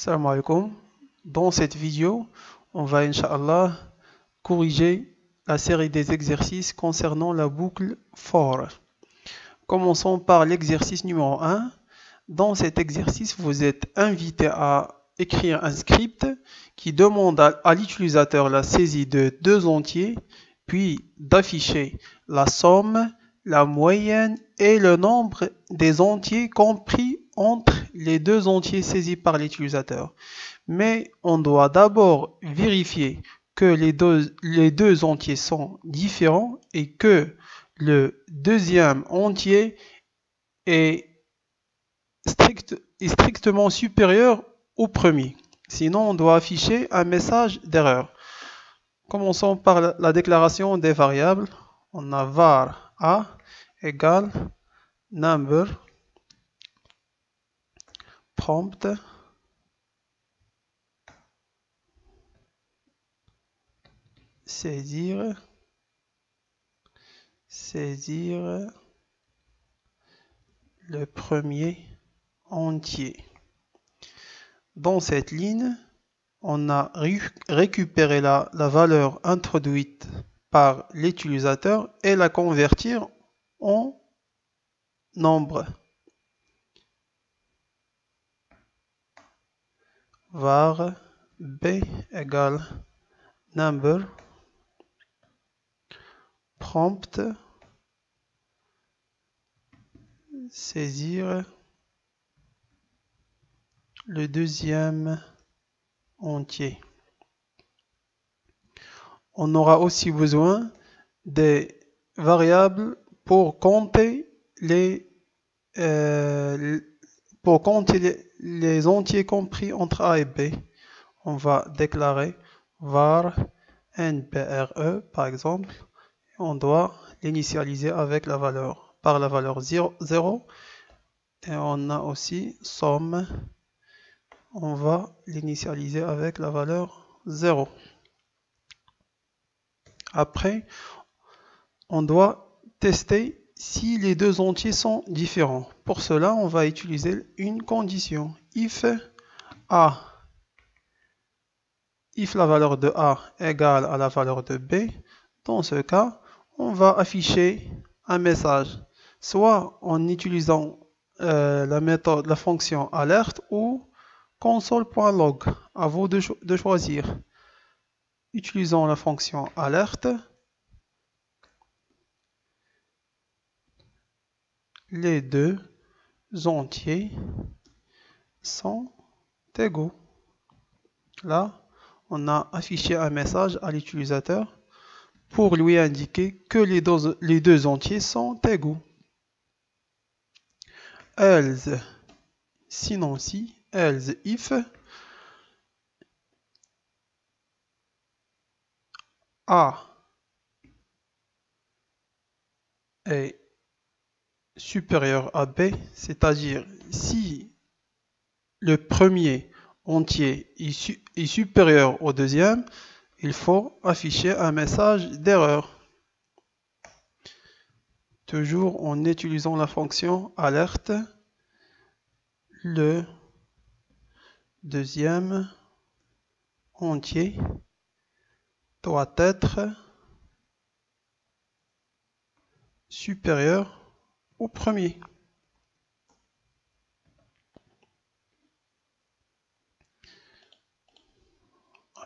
Salam alaikum. Dans cette vidéo, on va, Inch'Allah, corriger la série des exercices concernant la boucle for. Commençons par l'exercice numéro 1. Dans cet exercice, vous êtes invité à écrire un script qui demande à l'utilisateur la saisie de deux entiers, puis d'afficher la somme, la moyenne et le nombre des entiers compris entre les deux entiers saisis par l'utilisateur. Mais on doit d'abord vérifier que les deux entiers sont différents et que le deuxième entier est strictement supérieur au premier. Sinon, on doit afficher un message d'erreur. Commençons par la déclaration des variables. On a var a égale number prompt saisir le premier entier. Dans cette ligne, on a récupéré la valeur introduite par l'utilisateur et la convertir en nombre. Var b égale number prompt saisir le deuxième entier. On aura aussi besoin des variables pour compter les entiers compris entre A et B. On va déclarer var nbre par exemple. On doit l'initialiser avec la valeur, par la valeur 0. Et on a aussi somme. On va l'initialiser avec la valeur 0. Après, on doit tester si les deux entiers sont différents. Pour cela, on va utiliser une condition. If la valeur de A égale à la valeur de B, dans ce cas, on va afficher un message, soit en utilisant la fonction alerte ou console.log. À vous de choisir. Utilisons la fonction alerte. Les deux entiers sont égaux. Là, on a affiché un message à l'utilisateur pour lui indiquer que les deux entiers sont égaux. Else, sinon si, else if A est supérieur à B, c'est-à-dire si le premier entier est supérieur au deuxième, il faut afficher un message d'erreur. Toujours en utilisant la fonction alerte, le deuxième entier doit être supérieur au premier.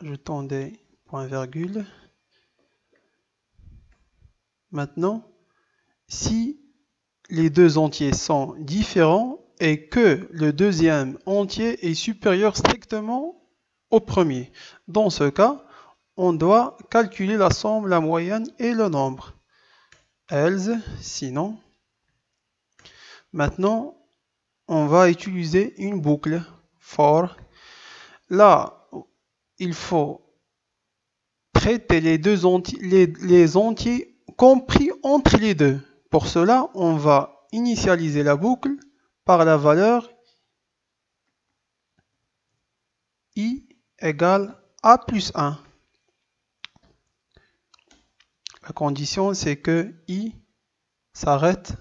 Ajoutons des points-virgules. Maintenant, si les deux entiers sont différents et que le deuxième entier est supérieur strictement au premier, dans ce cas, on doit calculer la somme, la moyenne et le nombre. Else, sinon. Maintenant, on va utiliser une boucle for. Là, il faut traiter les entiers compris entre les deux. Pour cela, on va initialiser la boucle par la valeur i égale a plus 1. La condition, c'est que i s'arrête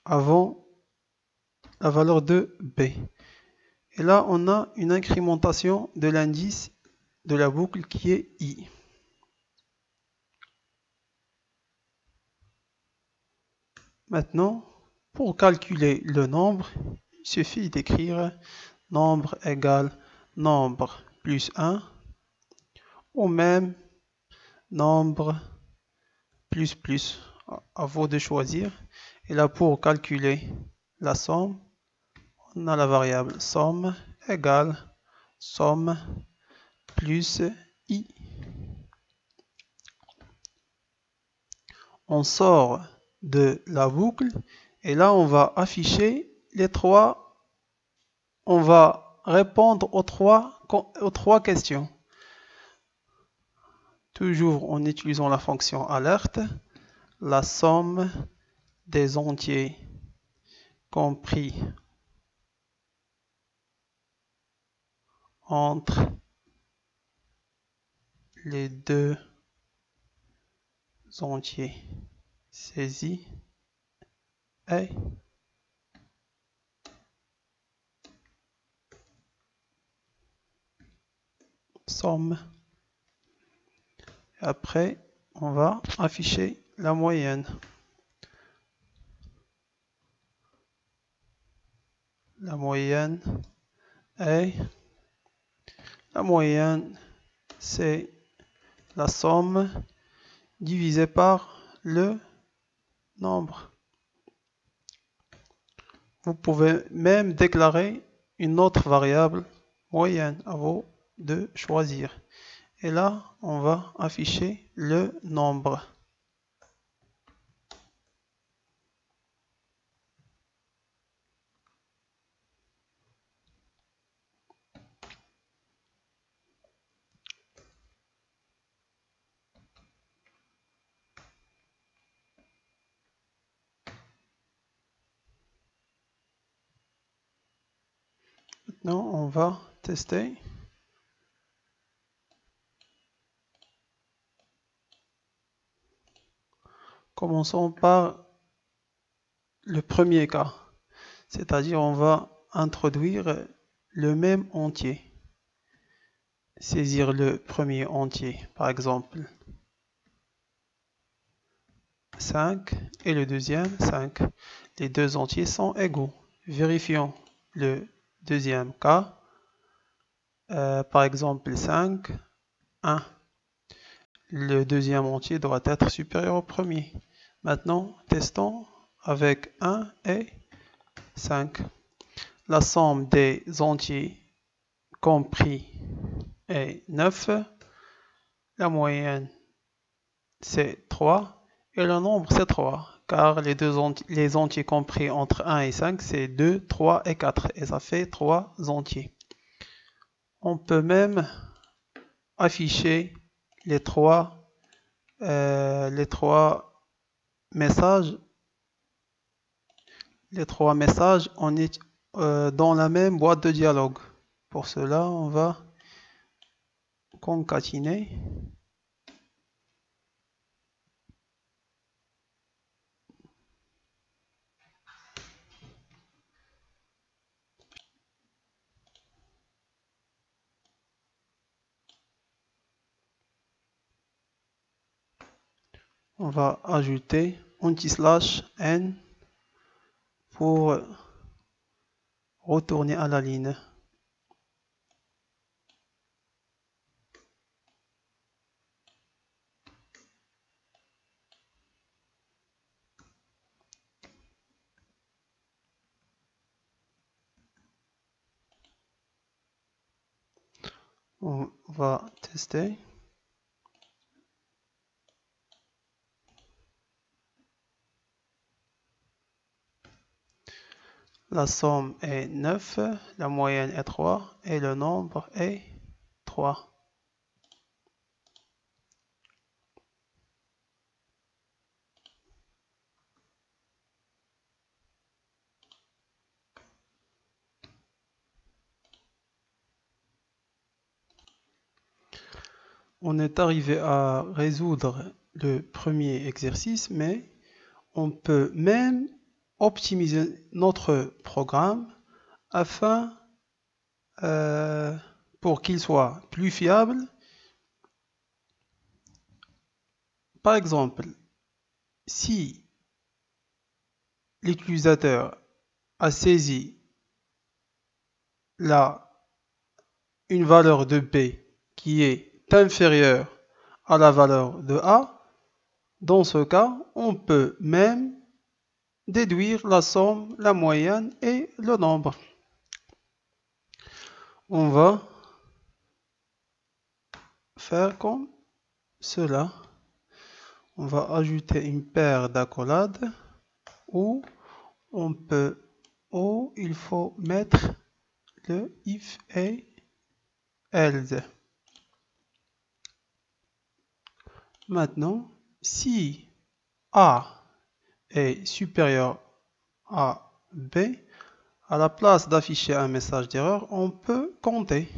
avant la valeur de b. Et là, on a une incrémentation de l'indice de la boucle qui est I. Maintenant, pour calculer le nombre, il suffit d'écrire nombre égale nombre plus 1 ou même nombre plus plus. À vous de choisir. Et là, pour calculer la somme, on a la variable somme égale somme plus I. On sort de la boucle et là, on va afficher les trois. On va répondre aux trois questions. Toujours en utilisant la fonction alerte, la somme des entiers compris entre les deux entiers saisis est somme. Après, on va afficher la moyenne. La moyenne est, c'est la somme divisée par le nombre. Vous pouvez même déclarer une autre variable moyenne, à vous de choisir. Et là, on va afficher le nombre. Maintenant, on va tester. Commençons par le premier cas. C'est-à-dire, on va introduire le même entier. Saisir le premier entier, par exemple 5 et le deuxième 5. Les deux entiers sont égaux. Vérifions le deuxième cas. Par exemple 5, 1. Le deuxième entier doit être supérieur au premier. Maintenant, testons avec 1 et 5. La somme des entiers compris est 9. La moyenne, c'est 3. Et le nombre, c'est 3. Car les entiers compris entre 1 et 5, c'est 2, 3 et 4. Et ça fait 3 entiers. On peut même afficher les trois messages. Les trois messages dans la même boîte de dialogue. Pour cela, on va concaténer. On va ajouter anti/n pour retourner à la ligne. On va tester. La somme est 9, la moyenne est 3 et le nombre est 3. On est arrivé à résoudre le premier exercice, mais on peut même optimiser notre programme afin pour qu'il soit plus fiable. Par exemple, si l'utilisateur a saisi une valeur de B qui est inférieure à la valeur de A, dans ce cas, on peut même déduire la somme, la moyenne et le nombre. On va faire comme cela. On va ajouter une paire d'accolades où il faut mettre le if et else. Maintenant, si A est supérieur à B, à la place d'afficher un message d'erreur, on peut compter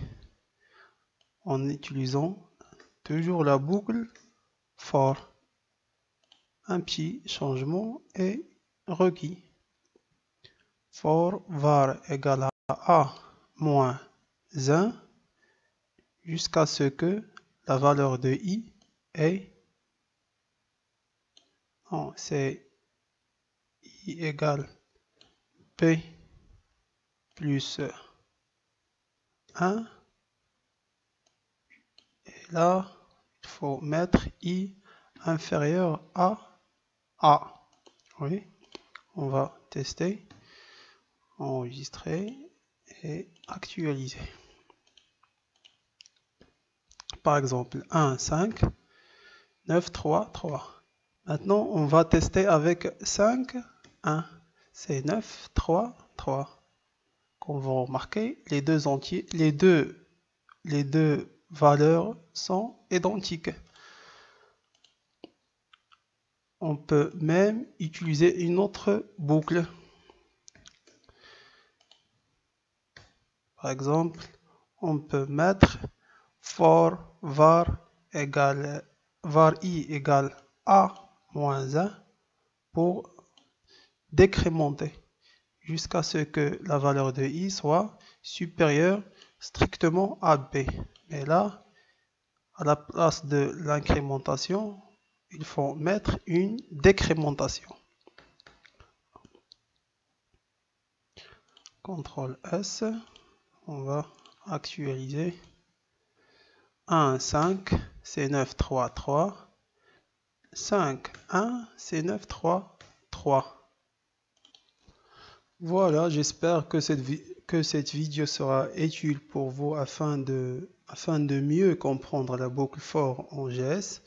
en utilisant toujours la boucle for. Un petit changement est requis. For var égale à A moins 1 jusqu'à ce que la valeur de I est c'est I égale P plus 1. Et là, il faut mettre I inférieur à A. Oui, on va tester, enregistrer et actualiser. Par exemple, 1, 5, 9, 3, 3. Maintenant, on va tester avec 5, 1. C'est 9, 3, 3. Comme vous remarquez, les deux valeurs sont identiques. On peut même utiliser une autre boucle. Par exemple, on peut mettre for var I égale A moins 1 pour décrémenter jusqu'à ce que la valeur de I soit supérieure strictement à B. Mais là, à la place de l'incrémentation, il faut mettre une décrémentation. CTRL S, on va actualiser. 1, 5, c'est 9, 3, 3. 5, 1, c'est 9, 3, 3. Voilà, j'espère que cette vidéo sera utile pour vous afin de mieux comprendre la boucle for en GS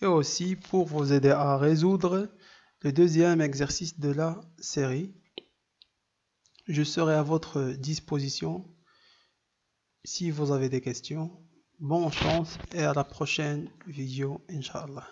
et aussi pour vous aider à résoudre le deuxième exercice de la série. Je serai à votre disposition si vous avez des questions. Bonne chance et à la prochaine vidéo, Inch'Allah.